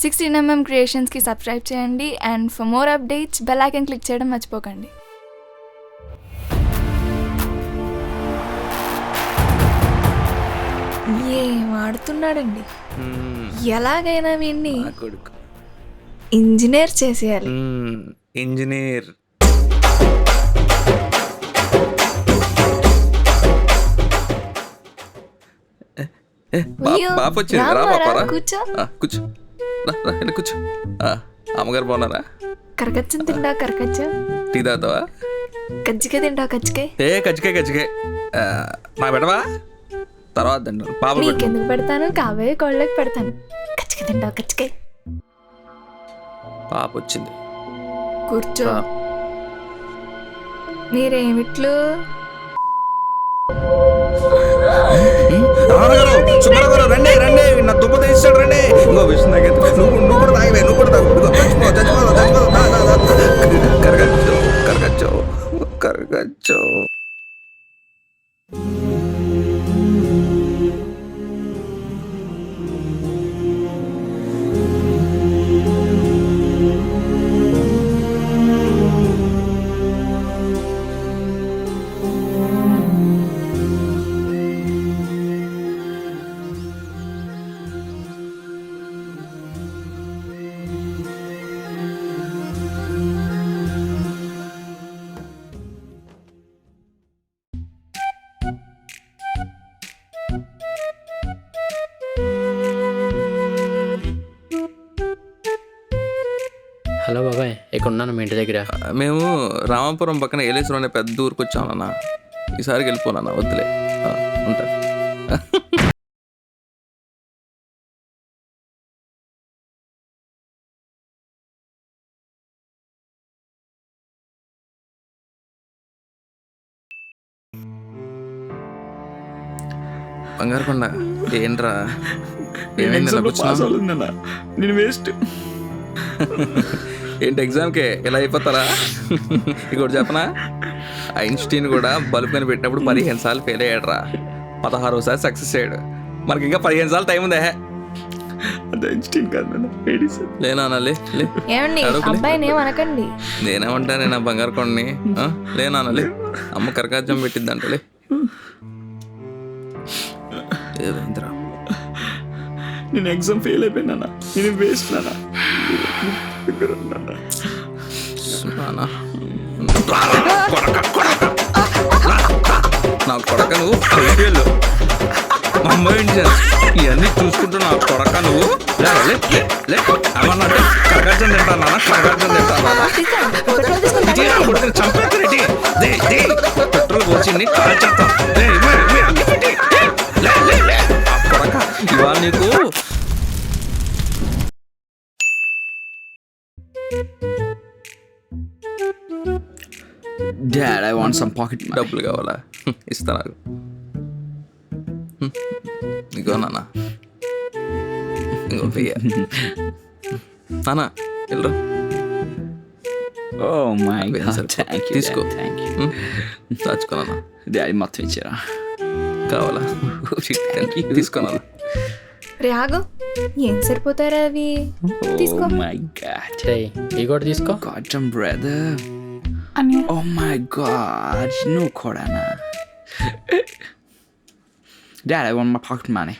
16mm క్రియేషన్స్కి subscribe చేయండి and for more updates bell icon click చేయడం మర్చిపోకండి. ఏం ఆడుతున్నాడండి, ఎలాగైనా వీడిని ఇంజనీర్ చేసేయాలి. ఇంజనీర్ బాప వచ్చింది. రా పాపరా, కూర్చో. కూర్చో, కూర్చో. అమ్మగారు బాగున్నారా? కరకచ్చని తింటా, కరకచ్చ. టీ తాగుతావా? కజ్జికాయ తింటా, కజ్జికాయ. కజ్జికాయ నా పెడవా తర్వాత తింటాను. పాప నీకెందుకు పెడతాను, కాబోయే కోళ్ళకి పెడతాను. కజ్జికాయ తింటా, కజ్జికాయ. పాప వచ్చింది, కూర్చో. మీరేమిట్లు రండి రండి, నా దుబ్బ తీసాడు రండి. ఇంకో విషయం నాకైతే నువ్వు కూడా తాగివే, నువ్వు కూడా కరగచ్చు. హలో బాబాయ్, ఇక్కడ ఉన్నాను మీ ఇంటి దగ్గర. మేము రామాపురం పక్కన ఏలేశ్వరం అనే పెద్ద ఊరికి వచ్చామన్నా. ఈసారికి వెళ్ళిపోనా, వద్దులే, ఉంటా. బంగారు కొండ ఏంట్రా, ఏమైంది? నేను వేస్ట్. ఏంటి ఎగ్జామ్కే ఇలా అయిపోతారా? ఇంకోటి చెప్పనా, ఐన్స్టీన్ కూడా బల్బ్ కని పెట్టినప్పుడు 15 సార్లు ఫెయిల్ అయ్యాడు రా, 16వసారి సక్సెస్ అయ్యాడు. మనకి ఇంకా 15 సార్లు టైం ఉందే. లేనా అనకండి. నేనేమంటా, నేను బంగారు కొండని. లేనా అమ్మ కరకాజ్యం పెట్టిద్దంటలే. ఏమైందిరా? నేను ఎగ్జామ్ ఫెయిల్ అయిపోయినా, నేను వేస్ట్ నానా. నా కొడక నువ్వు మా అమ్మాయి ఇవన్నీ చూసుకుంటూ నా కొడక నువ్వు ఏమన్నట్టు కరగాజం తింటానా, కరగాజం తింటానా, చంపేది పెట్రోల్ పోసింది కాల్చేస్తాం. కొడక ఇవాళ నీకు Dad, I want some pocket money. డబ్బులు కావాలా? ఇస్తా నాకు. ఇగో నాన్న, ఇంకో 1000. నాన్న వెళ్ళరు. Oh my God, thank you. తీసుకో, Thank you. దాచుకో నాన్న. Daddy మొత్తం ఇచ్చారా? కావాలా? తీసుకో నాన్న. రాగు, ఏం సరిపోతారా అవి? తీసుకో. Oh my God. ఈ కూడా తీసుకో. Cotton brother. Oh my God, no Korana. Dad, I want my pocket money.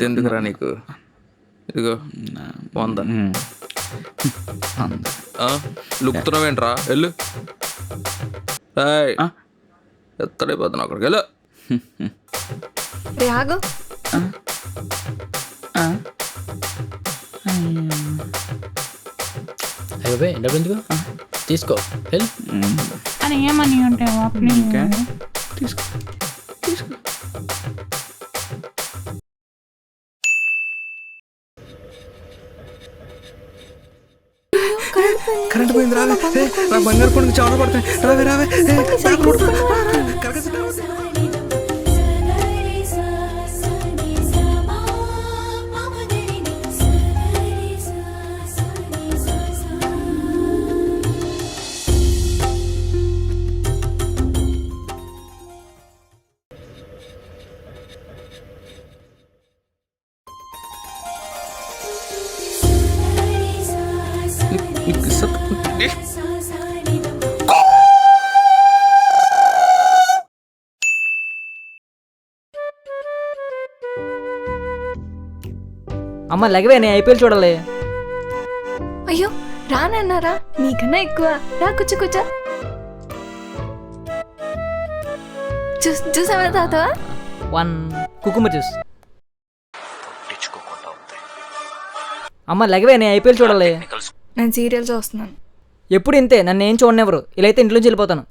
ఎందుకురా నీకు? ఇదిగో 100. లుక్తున్నావేంట్రా? వెళ్ళు, ఎత్తడైపోతున్నా అక్కడికి వెళ్ళు. రాగు, అయ్యో డబ్బులు ఎందుకు? తీసుకో, వెళ్ళు. అని ఏమని ఉంటావా? తీసుకో తీసుకో. కరెంట్ పోయింది, రావే. నా బంగారు కొండకి చాలా పడతాయి. రావే రావే. అమ్మ లెగవే నేను ఐపీఎల్ చూడాలి. అయ్యో రానన్నారా, నీకన్నా ఎక్కువ. రా కూర్చో కూర్చో. చూసావా తాతవా? 1 కుకుంబర్ జ్యూస్. అమ్మ లెగవే నేను ఐపీఎల్ చూడాలి. నేను సీరియల్ చూస్తున్నాను. ఎప్పుడు ఇంతే, నన్ను ఏం చూడనివ్వరు. ఇలా అయితే ఇంట్లోంచి వెళ్ళిపోతాను.